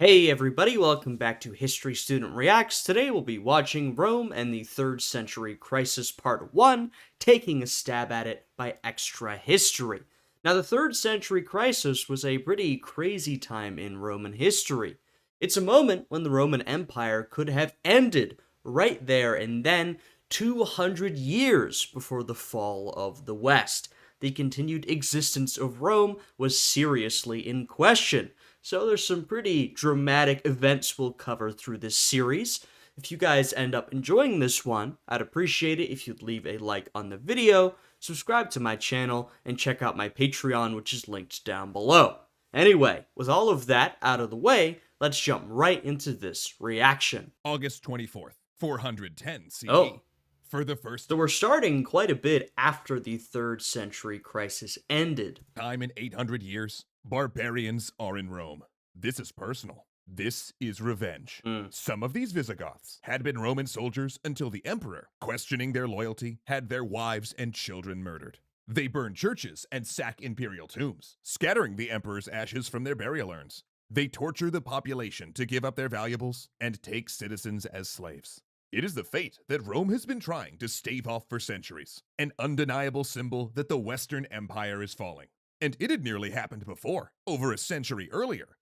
Hey everybody, welcome back to History Student Reacts. Today we'll be watching Rome and the 3rd Century Crisis Part 1, taking a stab at it by extra history. Now the 3rd Century Crisis was a pretty crazy time in Roman history. It's a moment when the Roman Empire could have ended right there and then 200 years before the fall of the West. The continued existence of Rome was seriously in question. So there's some pretty dramatic events we'll cover through this series. If you guys end up enjoying this one, I'd appreciate it if you'd leave a like on the video, subscribe to my channel, and check out my Patreon, which is linked down below. Anyway, with all of that out of the way, let's jump right into this reaction. August 24th, 410 CE. Oh, For the first so we're starting quite a bit after the 3rd Century Crisis ended. time in 800 years, barbarians are in Rome. This is personal. This is revenge. Some of these Visigoths had been Roman soldiers until the emperor, questioning their loyalty, had their wives and children murdered. They burn churches and sack imperial tombs, scattering the emperor's ashes from their burial urns. They torture the population to give up their valuables and take citizens as slaves. It is the fate that Rome has been trying to stave off for centuries, an undeniable symbol that the Western Empire is falling. And it had nearly happened before, over a century earlier.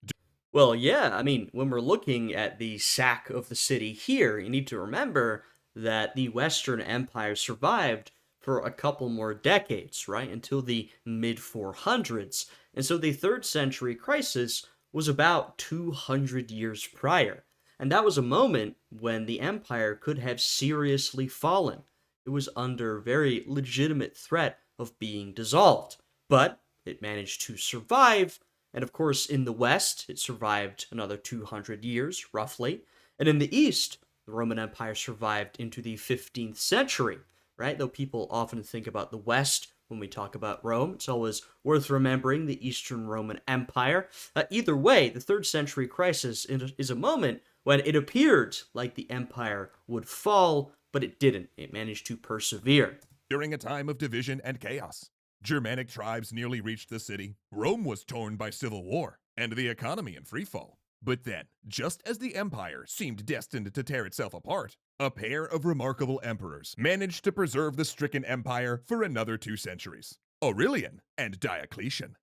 Well, yeah, I mean, when we're looking at the sack of the city here, you need to remember that the Western Empire survived for a couple more decades, right? Until the mid 400s. And so the 3rd Century Crisis was about 200 years prior. And that was a moment when the empire could have seriously fallen. It was under very legitimate threat of being dissolved. But it managed to survive, and of course in the West, it survived another 200 years, roughly. And in the East, the Roman Empire survived into the 15th century, right? Though people often think about the West when we talk about Rome, it's always worth remembering the Eastern Roman Empire. Either way, the 3rd Century Crisis is a moment when it appeared like the empire would fall, but it didn't. It managed to persevere. During a time of division and chaos, Germanic tribes nearly reached the city. Rome was torn by civil war, and the economy in freefall. But then, just as the empire seemed destined to tear itself apart, a pair of remarkable emperors managed to preserve the stricken empire for another 2 centuries. Aurelian and Diocletian.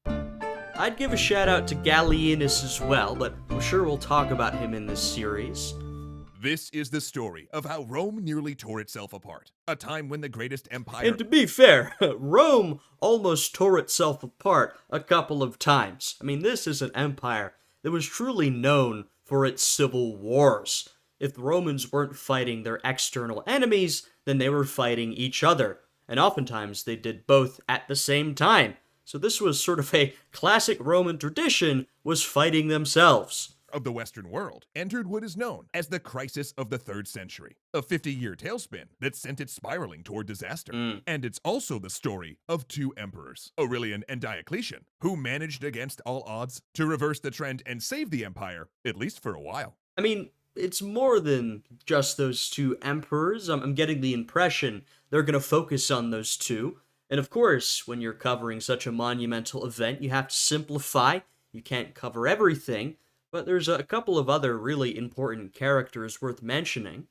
I'd give a shout out to Gallienus as well, but I'm sure we'll talk about him in this series. This is the story of how Rome nearly tore itself apart, a time when the greatest empire... And to be fair, Rome almost tore itself apart a couple of times. I mean, this is an empire that was truly known for its civil wars. If the Romans weren't fighting their external enemies, then they were fighting each other. And oftentimes they did both at the same time. So this was sort of a classic Roman tradition, was fighting themselves. Of the Western world entered what is known as the crisis of the 3rd century, a 50-year tailspin that sent it spiraling toward disaster. And it's also the story of 2 emperors, Aurelian and Diocletian, who managed against all odds to reverse the trend and save the empire, at least for a while. I mean, it's more than just those 2 emperors. I'm getting the impression they're going to focus on those 2. And of course, when you're covering such a monumental event, you have to simplify. You can't cover everything. But there's a couple of other really important characters worth mentioning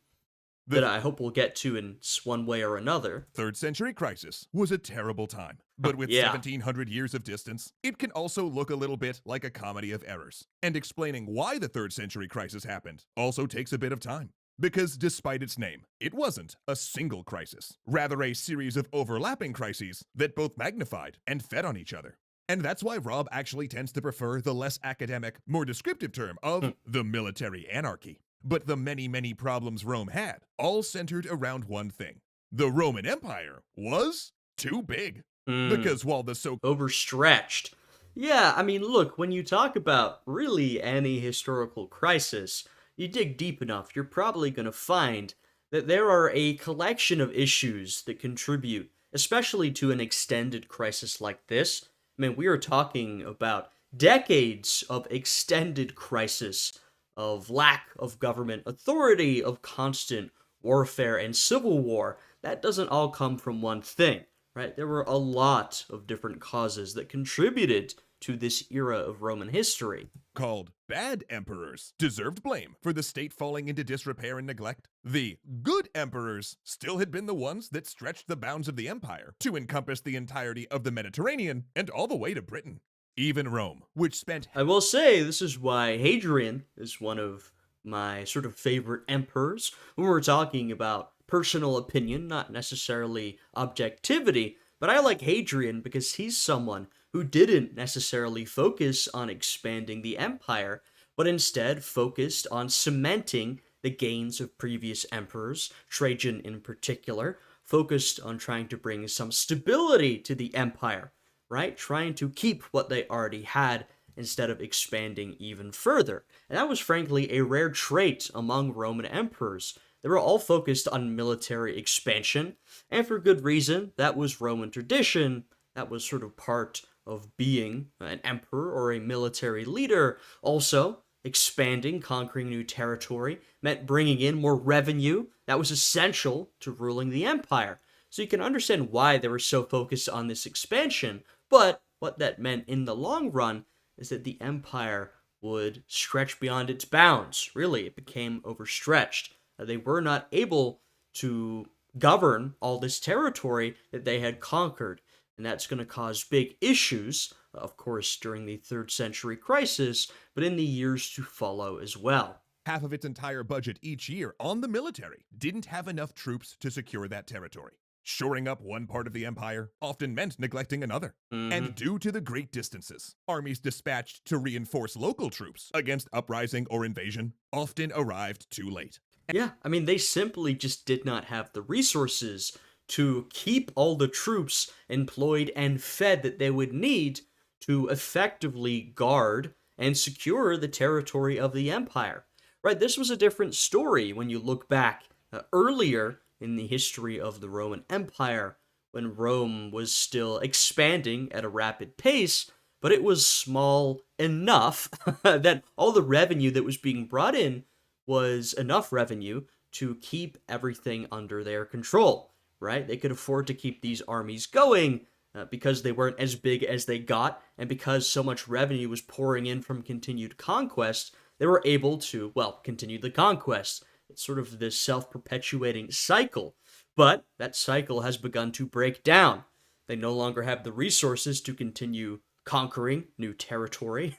that I hope we'll get to in one way or another. 3rd century crisis was a terrible time, but with 1700 years of distance, it can also look a little bit like a comedy of errors. And explaining why the 3rd century crisis happened also takes a bit of time. Because despite its name, it wasn't a single crisis, rather a series of overlapping crises that both magnified and fed on each other. And that's why Rob actually tends to prefer the less academic, more descriptive term of the military anarchy. But the many, many problems Rome had all centered around one thing. The Roman Empire was too big. Because while the overstretched. Yeah, I mean, look, when you talk about really any historical crisis, you dig deep enough, you're probably going to find that there are a collection of issues that contribute, especially to an extended crisis like this. I mean, we are talking about decades of extended crisis, of lack of government authority, of constant warfare and civil war. That doesn't all come from one thing, right? There were a lot of different causes that contributed to this era of Roman history. Called bad emperors deserved blame for the state falling into disrepair and neglect. The good emperors still had been the ones that stretched the bounds of the empire to encompass the entirety of the Mediterranean and all the way to Britain. Even Rome, which spent... I will say, this is why Hadrian is one of my sort of favorite emperors when we're talking about personal opinion, not necessarily objectivity. But I like Hadrian because he's someone who didn't necessarily focus on expanding the empire, but instead focused on cementing the gains of previous emperors, Trajan in particular, focused on trying to bring some stability to the empire, right? Trying to keep what they already had instead of expanding even further. And that was frankly a rare trait among Roman emperors. They were all focused on military expansion, and for good reason. That was Roman tradition. That was sort of part of being an emperor or a military leader. Also, expanding, conquering new territory, meant bringing in more revenue. That was essential to ruling the empire. So you can understand why they were so focused on this expansion, but what that meant in the long run is that the empire would stretch beyond its bounds. Really, it became overstretched. They were not able to govern all this territory that they had conquered. And that's going to cause big issues, of course, during the 3rd century crisis, but in the years to follow as well. Half of its entire budget each year on the military didn't have enough troops to secure that territory. Shoring up one part of the empire often meant neglecting another. And due to the great distances, armies dispatched to reinforce local troops against uprising or invasion often arrived too late. Yeah, I mean, they simply just did not have the resources to keep all the troops employed and fed that they would need to effectively guard and secure the territory of the empire. Right, this was a different story when you look back earlier in the history of the Roman Empire, when Rome was still expanding at a rapid pace, but it was small enough that all the revenue that was being brought in was enough revenue to keep everything under their control, right? They could afford to keep these armies going because they weren't as big as they got, and because so much revenue was pouring in from continued conquest, they were able to, well, continue the conquest. It's sort of this self-perpetuating cycle, but that cycle has begun to break down. They no longer have the resources to continue conquering new territory,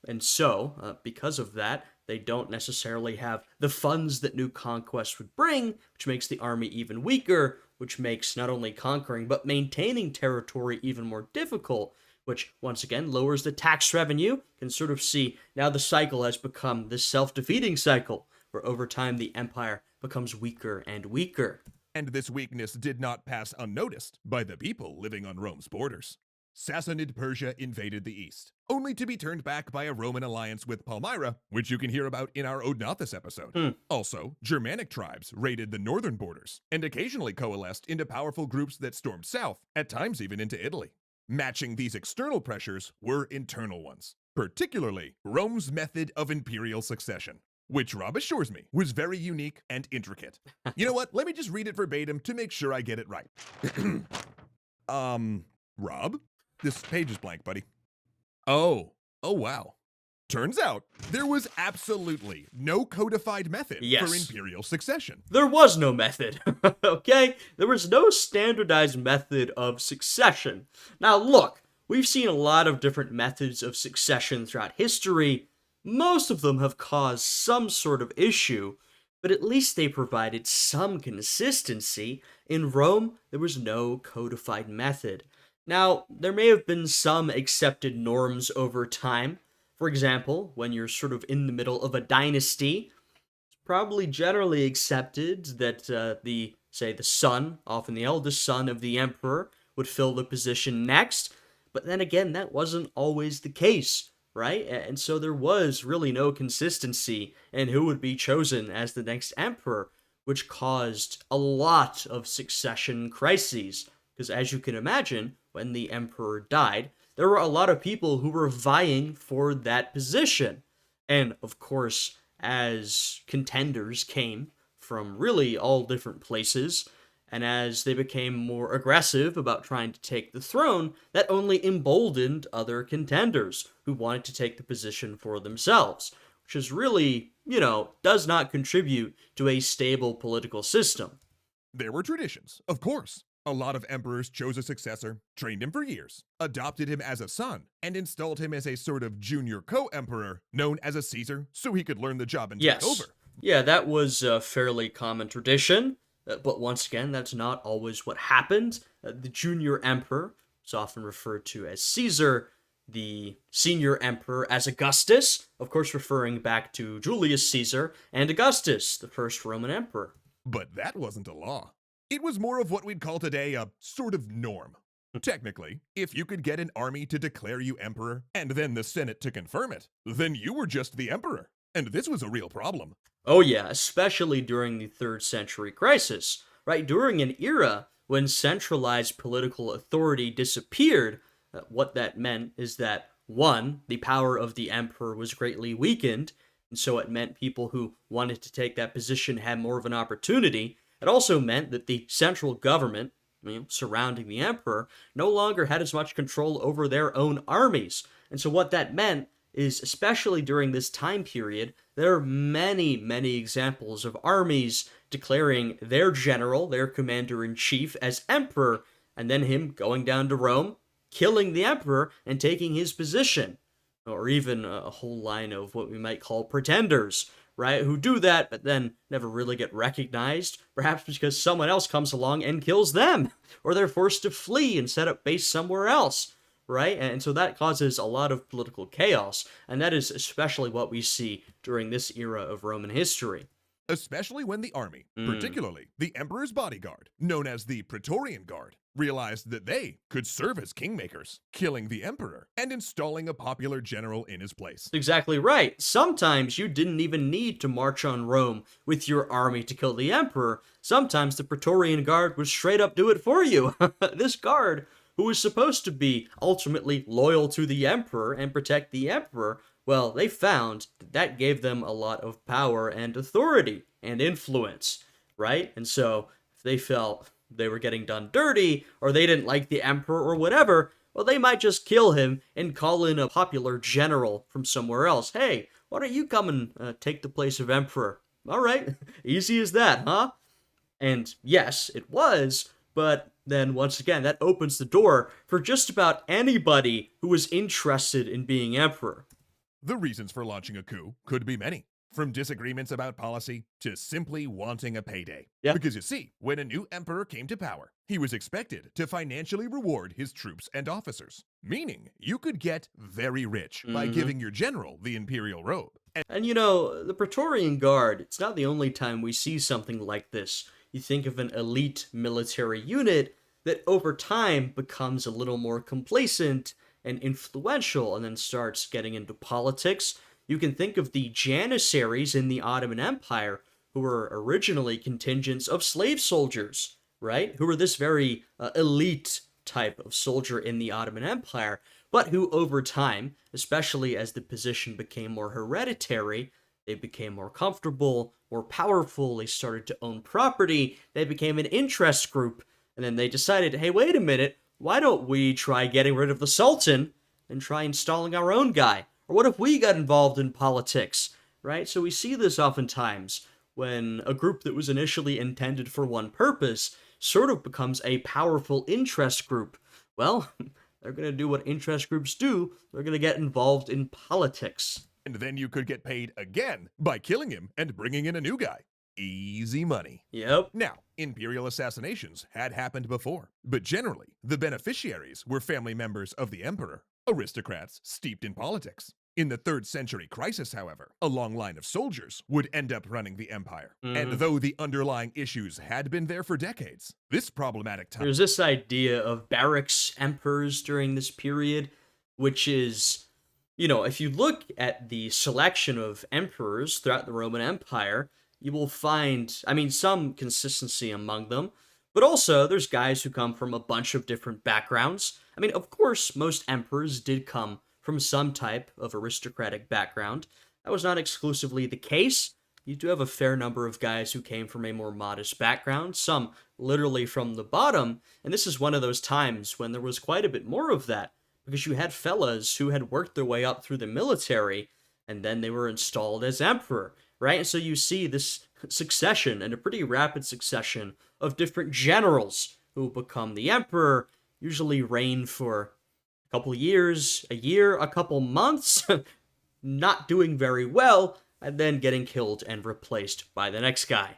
and so, because of that, they don't necessarily have the funds that new conquest would bring, which makes the army even weaker, which makes not only conquering but maintaining territory even more difficult, which once again lowers the tax revenue. You can sort of see now the cycle has become this self-defeating cycle, where over time the empire becomes weaker and weaker. And this weakness did not pass unnoticed by the people living on Rome's borders. Sassanid Persia invaded the east, only to be turned back by a Roman alliance with Palmyra, which you can hear about in our Odenathus episode. Also, Germanic tribes raided the northern borders, and occasionally coalesced into powerful groups that stormed south, at times even into Italy. Matching these external pressures were internal ones, particularly Rome's method of imperial succession, which Rob assures me was very unique and intricate. You know what? Let me just read it verbatim to make sure I get it right. Rob? This page is blank, buddy. Oh wow. Turns out, there was absolutely no codified method for imperial succession. There was no method, okay? There was no standardized method of succession. Now look, we've seen a lot of different methods of succession throughout history. Most of them have caused some sort of issue, but at least they provided some consistency. In Rome, there was no codified method. Now, there may have been some accepted norms over time. For example, when you're sort of in the middle of a dynasty, it's probably generally accepted that the son, often the eldest son of the emperor, would fill the position next. But then again, that wasn't always the case, right? And so there was really no consistency in who would be chosen as the next emperor, which caused a lot of succession crises. Because as you can imagine, when the emperor died, there were a lot of people who were vying for that position. And of course, as contenders came from really all different places, And as they became more aggressive about trying to take the throne, that only emboldened other contenders who wanted to take the position for themselves, which is really, does not contribute to a stable political system. There were traditions, of course. A lot of emperors chose a successor, trained him for years, adopted him as a son, and installed him as a sort of junior co emperor known as a Caesar so he could learn the job and take Yes. over. Yeah, that was a fairly common tradition, but once again, that's not always what happened. The junior emperor is often referred to as Caesar, the senior emperor as Augustus, of course, referring back to Julius Caesar and Augustus, the first Roman emperor. But that wasn't a law. It was more of what we'd call today a sort of norm. Technically, if you could get an army to declare you emperor and then the Senate to confirm it, then you were just the emperor. And this was a real problem. Oh, yeah, especially during the third century crisis, right? During an era when centralized political authority disappeared, what that meant is that, one, the power of the emperor was greatly weakened, and so it meant people who wanted to take that position had more of an opportunity. It also meant that the central government, surrounding the emperor, no longer had as much control over their own armies. And so what that meant is, especially during this time period, there are many, many examples of armies declaring their general, their commander-in-chief, as emperor, and then him going down to Rome, killing the emperor, and taking his position. Or even a whole line of what we might call pretenders, right? Who do that, but then never really get recognized, perhaps because someone else comes along and kills them, or they're forced to flee and set up base somewhere else, right? And so that causes a lot of political chaos, and that is especially what we see during this era of Roman history. Especially when the army, Mm. particularly the emperor's bodyguard, known as the Praetorian Guard, realized that they could serve as kingmakers, killing the emperor and installing a popular general in his place. Exactly right. Sometimes you didn't even need to march on Rome with your army to kill the emperor. Sometimes the Praetorian Guard would straight up do it for you. This guard, who was supposed to be ultimately loyal to the emperor and protect the emperor, well, they found that that gave them a lot of power and authority and influence, right? And so if they felt they were getting done dirty or they didn't like the emperor or whatever, well, they might just kill him and call in a popular general from somewhere else. Hey, why don't you come and take the place of emperor? All right, easy as that, huh? And yes, it was, but then once again, that opens the door for just about anybody who was interested in being emperor. The reasons for launching a coup could be many, from disagreements about policy to simply wanting a payday. Yeah. Because you see, when a new emperor came to power, he was expected to financially reward his troops and officers, meaning you could get very rich by giving your general the imperial robe. And the Praetorian Guard, it's not the only time we see something like this. You think of an elite military unit that over time becomes a little more complacent and influential and then starts getting into politics. You can think of the Janissaries in the Ottoman Empire, who were originally contingents of slave soldiers, right? Who were this very elite type of soldier in the Ottoman Empire, but who over time, especially as the position became more hereditary, they became more comfortable, more powerful, they started to own property, they became an interest group, and then they decided, hey, wait a minute, why don't we try getting rid of the Sultan and try installing our own guy? Or what if we got involved in politics, right? So we see this oftentimes when a group that was initially intended for one purpose sort of becomes a powerful interest group. Well, they're going to do what interest groups do. They're going to get involved in politics. And then you could get paid again by killing him and bringing in a new guy. Easy money. Yep. Now, imperial assassinations had happened before, but generally, the beneficiaries were family members of the emperor, aristocrats steeped in politics. In the 3rd century crisis, however, a long line of soldiers would end up running the empire. And though the underlying issues had been there for decades, this problematic time. There's this idea of barracks emperors during this period, which is, if you look at the selection of emperors throughout the Roman Empire, you will find, some consistency among them, but also there's guys who come from a bunch of different backgrounds. Of course, most emperors did come from some type of aristocratic background. That was not exclusively the case. you do have a fair number of guys who came from a more modest background, some literally from the bottom, and this is one of those times when there was quite a bit more of that, because you had fellas who had worked their way up through the military, and then they were installed as emperor, right? And so you see this succession, and a pretty rapid succession, of different generals who become the emperor, usually reign for a couple years, a year, a couple months, not doing very well, and then getting killed and replaced by the next guy.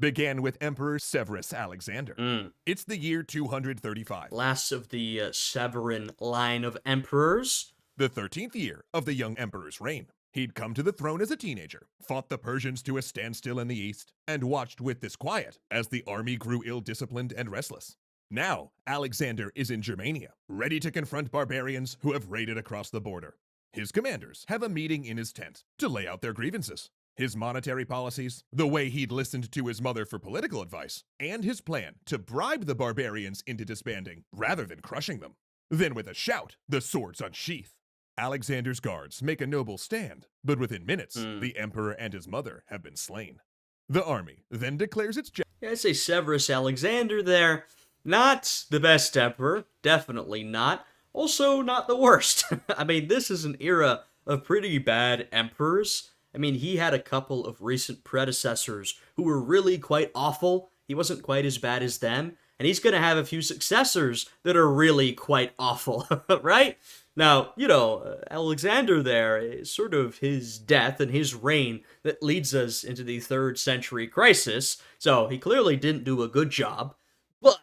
Began with Emperor Severus Alexander. It's the year 235. Last of the Severan line of emperors. The 13th year of the young emperor's reign. He'd come to the throne as a teenager, fought the Persians to a standstill in the east, and watched with disquiet as the army grew ill-disciplined and restless. Now, Alexander is in Germania, ready to confront barbarians who have raided across the border. His commanders have a meeting in his tent to lay out their grievances. His monetary policies, the way he'd listened to his mother for political advice, and his plan to bribe the barbarians into disbanding rather than crushing them. Then with a shout, the swords unsheath. Alexander's guards make a noble stand, but within minutes, the emperor and his mother have been slain. The army then declares its Yeah, I say Severus Alexander there. Not the best emperor, definitely not. Also, not the worst. I mean, this is an era of pretty bad emperors. I mean, he had a couple of recent predecessors who were really quite awful. He wasn't quite as bad as them. And he's going to have a few successors that are really quite awful, right? Now, Alexander there is sort of his death and his reign that leads us into the 3rd century crisis. So he clearly didn't do a good job. But,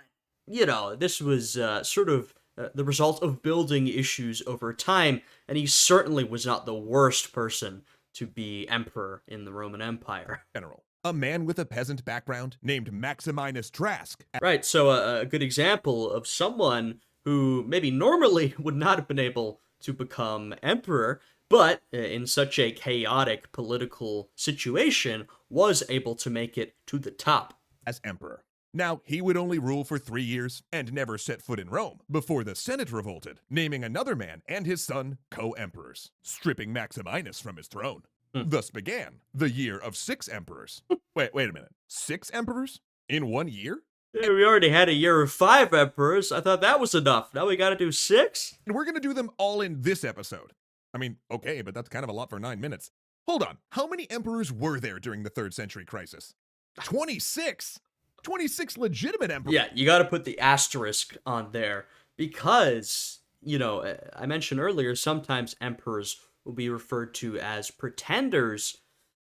this was sort of the result of building issues over time. And he certainly was not the worst person to be emperor in the Roman Empire. General. A man with a peasant background named Maximinus Trask. Right, so a good example of someone who maybe normally would not have been able to become emperor, but in such a chaotic political situation, was able to make it to the top. As emperor. Now, he would only rule for 3 years and never set foot in Rome before the Senate revolted, naming another man and his son co-emperors, stripping Maximinus from his throne. Thus began the year of 6 emperors. Wait a minute. 6 emperors? In 1 year? Yeah, we already had a year of 5 emperors. I thought that was enough. Now we gotta do 6? And we're gonna do them all in this episode. I mean, okay, but that's kind of a lot for 9 minutes. Hold on. How many emperors were there during the 3rd century crisis? 26! 26 legitimate emperors. Yeah, you gotta put the asterisk on there because, I mentioned earlier, sometimes emperors will be referred to as pretenders,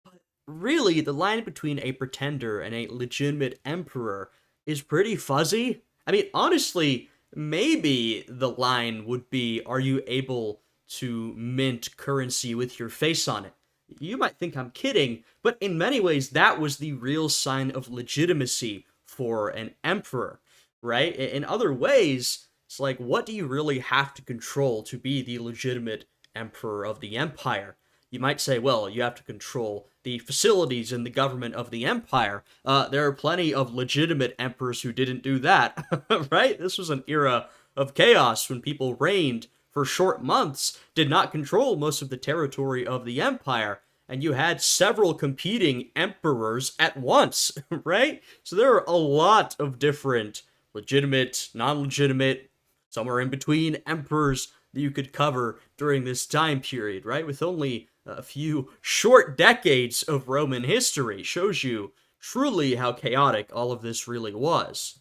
but really the line between a pretender and a legitimate emperor is pretty fuzzy. I mean, honestly, maybe the line would be, are you able to mint currency with your face on it? You might think I'm kidding, but in many ways that was the real sign of legitimacy for an emperor, right? In other ways, it's like, what do you really have to control to be the legitimate emperor of the empire? You might say, well, you have to control the facilities and the government of the empire. There are plenty of legitimate emperors who didn't do that, right? This was an era of chaos when people reigned for short months, did not control most of the territory of the empire, and you had several competing emperors at once, right? So there are a lot of different legitimate, non-legitimate, somewhere in between emperors that you could cover during this time period, right? With only a few short decades of Roman history, shows you truly how chaotic all of this really was.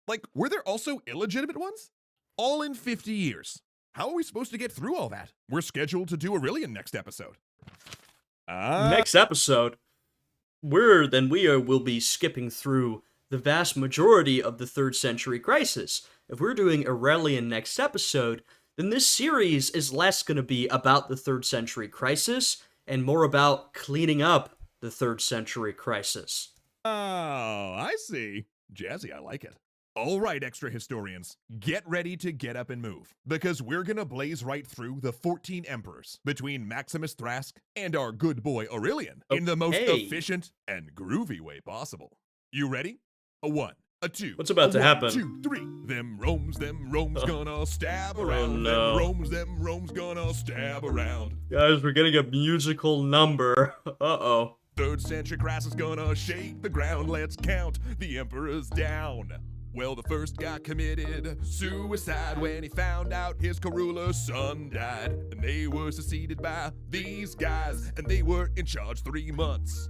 Like, were there also illegitimate ones? All in 50 years. How are we supposed to get through all that? We're scheduled to do Aurelian next episode. Next episode, will be skipping through the vast majority of the 3rd century crisis. If we're doing Aurelian next episode, then this series is less going to be about the 3rd century crisis and more about cleaning up the 3rd century crisis. Oh, I see. Jazzy, I like it. All right, extra historians, get ready to get up and move, because we're gonna blaze right through the 14 emperors between Maximus Thrask and our good boy Aurelian in the most efficient and groovy way possible. You ready? A 1, a 2. What's about to happen? 2, 3. Them Rome's gonna stab around. No. Them Rome's gonna stab around. Guys, we're getting a musical number. Uh-oh. 3rd century Crassus gonna shake the ground, let's count the emperors down. Well, the first guy committed suicide when he found out his co-ruler's son died. And they were succeeded by these guys, and they were in charge 3 months.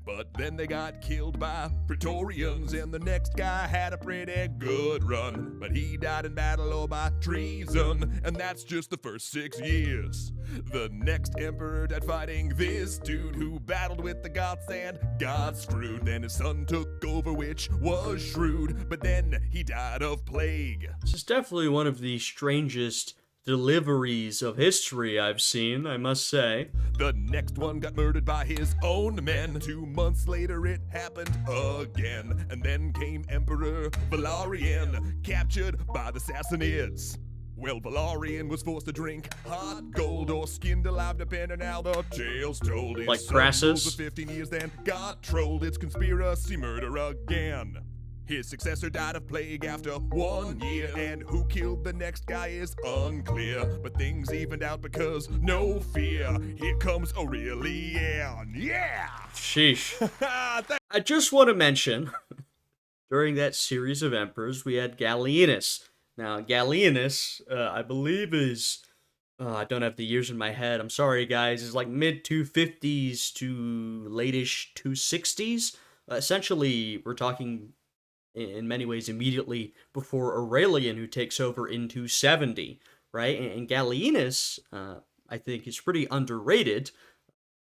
But then they got killed by Praetorians, and the next guy had a pretty good run. But he died in battle or by treason, and that's just the first 6 years. The next emperor died fighting this dude who battled with the Goths and got screwed. Then his son took over, which was shrewd, but then he died of plague. This is definitely one of the strangest deliveries of history I've seen, I must say. The next one got murdered by his own men. 2 months later it happened again. And then came Emperor Valerian, captured by the Sassanids. Well, Valerian was forced to drink hot gold or skinned alive, depending how the tale's told. His Like son Crassus? ruled for 15 years, then got trolled. It's conspiracy murder again. His successor died of plague after 1 year, and who killed the next guy is unclear. But things evened out because no fear. Here comes Aurelian. Yeah! Sheesh. I just want to mention, during that series of emperors, we had Gallienus. Now, Gallienus, I believe is, I don't have the years in my head, I'm sorry guys, is like mid-250s to late-ish 260s. Essentially, we're talking in many ways immediately before Aurelian, who takes over in 270, right? And Gallienus, I think, is pretty underrated.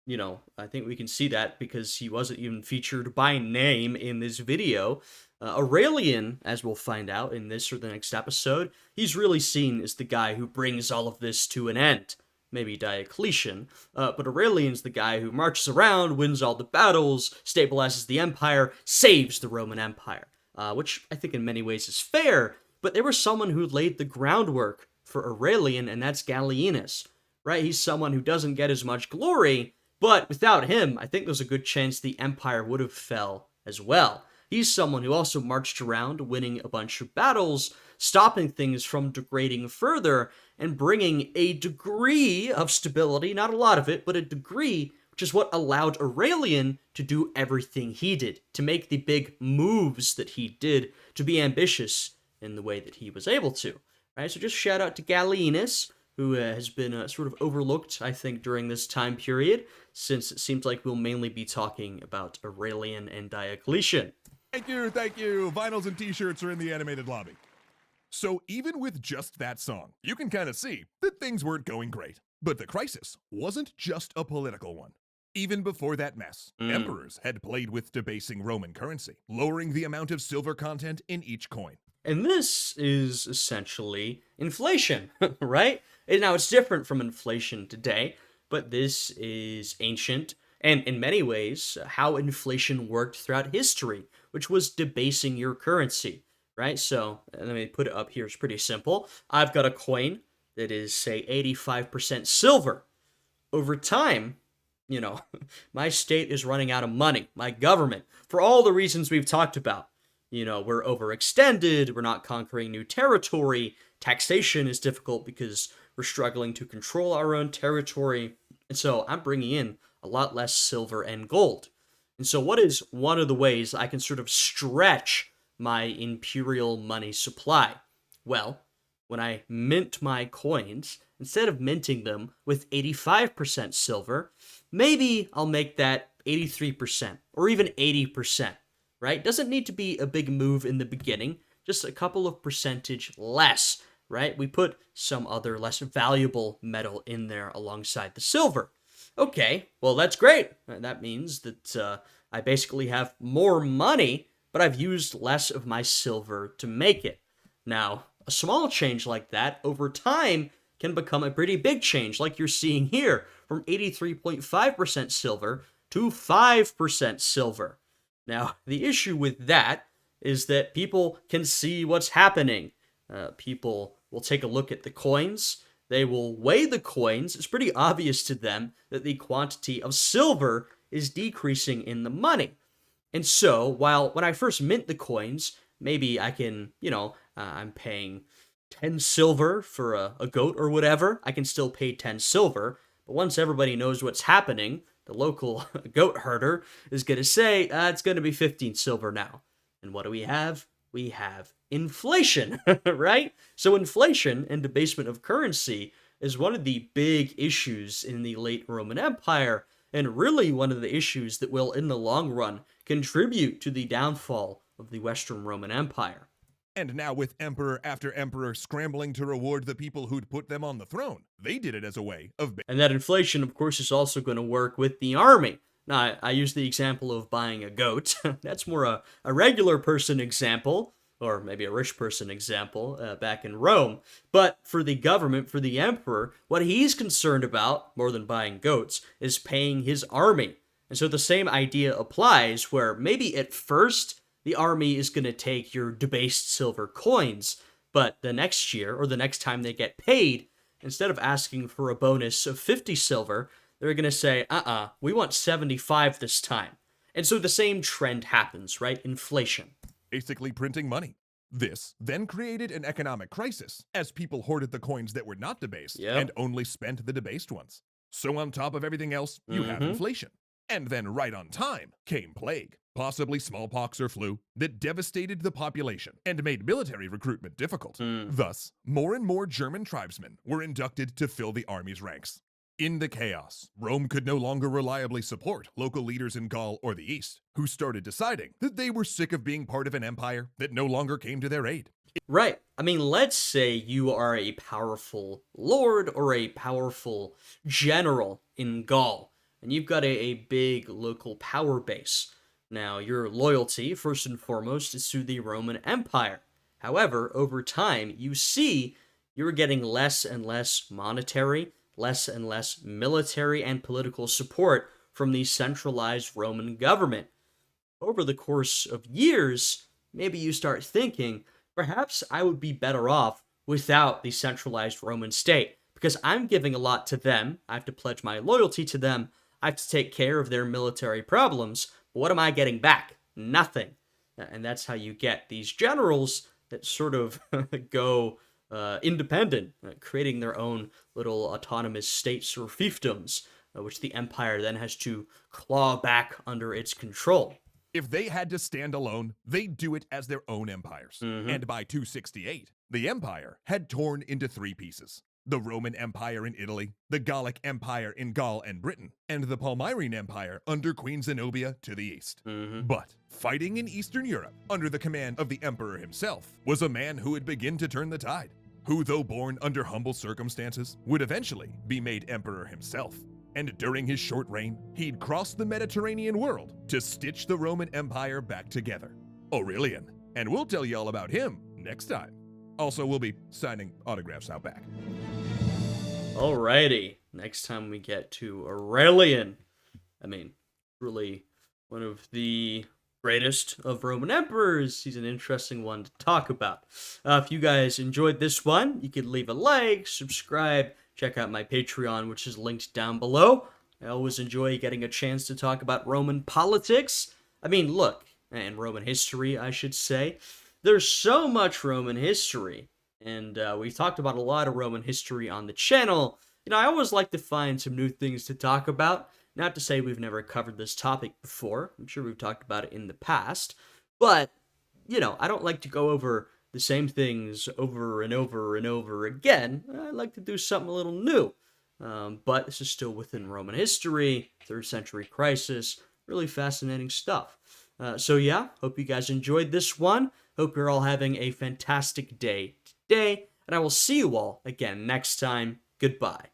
You know, I think we can see that because he wasn't even featured by name in this video. Aurelian, as we'll find out in this or the next episode, he's really seen as the guy who brings all of this to an end. Maybe Diocletian, but Aurelian's the guy who marches around, wins all the battles, stabilizes the empire, saves the Roman Empire. Which I think in many ways is fair, but there was someone who laid the groundwork for Aurelian, and that's Gallienus, right? He's someone who doesn't get as much glory, but without him, I think there's a good chance the empire would have fell as well. He's someone who also marched around, winning a bunch of battles, stopping things from degrading further, and bringing a degree of stability, not a lot of it, but a degree, which is what allowed Aurelian to do everything he did, to make the big moves that he did, to be ambitious in the way that he was able to. Right? So just shout out to Gallienus, who has been sort of overlooked, I think, during this time period, since it seems like we'll mainly be talking about Aurelian and Diocletian. Thank you. Vinyls and t-shirts are in the animated lobby. So even with just that song, you can kind of see that things weren't going great. But the crisis wasn't just a political one. Even before that mess, emperors had played with debasing Roman currency, lowering the amount of silver content in each coin. And this is essentially inflation, right? And now, it's different from inflation today, but this is ancient, and in many ways, how inflation worked throughout history, which was debasing your currency, right? So, let me put it up here. It's pretty simple. I've got a coin that is, say, 85% silver. Over time, you know, my state is running out of money. My government, for all the reasons we've talked about. You know, we're overextended, we're not conquering new territory, taxation is difficult because we're struggling to control our own territory, and so I'm bringing in a lot less silver and gold. And so what is one of the ways I can sort of stretch my imperial money supply? Well, when I mint my coins, instead of minting them with 85% silver, maybe I'll make that 83% or even 80%, right? Doesn't need to be a big move in the beginning, just a couple of percentage less, right? We put some other less valuable metal in there alongside the silver. Okay, well, that's great. That means that I basically have more money, but I've used less of my silver to make it. Now, a small change like that over time can become a pretty big change, like you're seeing here, from 83.5% silver to 5% silver. Now, the issue with that is that people can see what's happening. People will take a look at the coins. They will weigh the coins. It's pretty obvious to them that the quantity of silver is decreasing in the money. And so, while when I first mint the coins, maybe I can, I'm paying 10 silver for a goat or whatever, I can still pay 10 silver. But once everybody knows what's happening, the local goat herder is going to say, it's going to be 15 silver now. And what do we have? We have inflation, right? So inflation and debasement of currency is one of the big issues in the late Roman Empire, and really one of the issues that will, in the long run, contribute to the downfall of the Western Roman Empire. And now, with emperor after emperor scrambling to reward the people who'd put them on the throne, they did it as a way of. And that inflation, of course, is also going to work with the army. Now, I use the example of buying a goat. That's more a regular person example, or maybe a rich person example, back in Rome. But for the government, for the emperor, what he's concerned about, more than buying goats, is paying his army. And so the same idea applies, where maybe at first the army is going to take your debased silver coins, but the next year, or the next time they get paid, instead of asking for a bonus of 50 silver, they're going to say, we want 75 this time. And so the same trend happens, right? Inflation. Basically printing money. This then created an economic crisis, as people hoarded the coins that were not debased and only spent the debased ones. So on top of everything else, you have inflation. And then right on time came plague, possibly smallpox or flu, that devastated the population and made military recruitment difficult. Thus, more and more German tribesmen were inducted to fill the army's ranks. In the chaos, Rome could no longer reliably support local leaders in Gaul or the East, who started deciding that they were sick of being part of an empire that no longer came to their aid. Right. I mean, let's say you are a powerful lord or a powerful general in Gaul, and you've got a big local power base. Now, your loyalty, first and foremost, is to the Roman Empire. However, over time, you see you're getting less and less monetary, less and less military and political support from the centralized Roman government. Over the course of years, maybe you start thinking, perhaps I would be better off without the centralized Roman state, because I'm giving a lot to them, I have to pledge my loyalty to them, I have to take care of their military problems, but what am I getting back? Nothing. And that's how you get these generals that sort of go independent, creating their own little autonomous states or fiefdoms, which the empire then has to claw back under its control. If they had to stand alone, they'd do it as their own empires. And by 268, the empire had torn into three pieces: the Roman Empire in Italy, the Gallic Empire in Gaul and Britain, and the Palmyrene Empire under Queen Zenobia to the east. But fighting in Eastern Europe under the command of the emperor himself was a man who would begin to turn the tide, who, though born under humble circumstances, would eventually be made emperor himself. And during his short reign, he'd cross the Mediterranean world to stitch the Roman Empire back together: Aurelian. And we'll tell you all about him next time. Also, we'll be signing autographs out back. Alrighty, next time we get to Aurelian. I mean, really one of the greatest of Roman emperors. He's an interesting one to talk about. If you guys enjoyed this one, you could leave a like, subscribe, check out my Patreon, which is linked down below. I always enjoy getting a chance to talk about Roman politics. I mean, look, and Roman history, I should say. There's so much Roman history, and we've talked about a lot of Roman history on the channel. You know, I always like to find some new things to talk about. Not to say we've never covered this topic before. I'm sure we've talked about it in the past. But, you know, I don't like to go over the same things over and over and over again. I like to do something a little new. But this is still within Roman history, 3rd century crisis, really fascinating stuff. So yeah, hope you guys enjoyed this one. Hope you're all having a fantastic day today, and I will see you all again next time. Goodbye.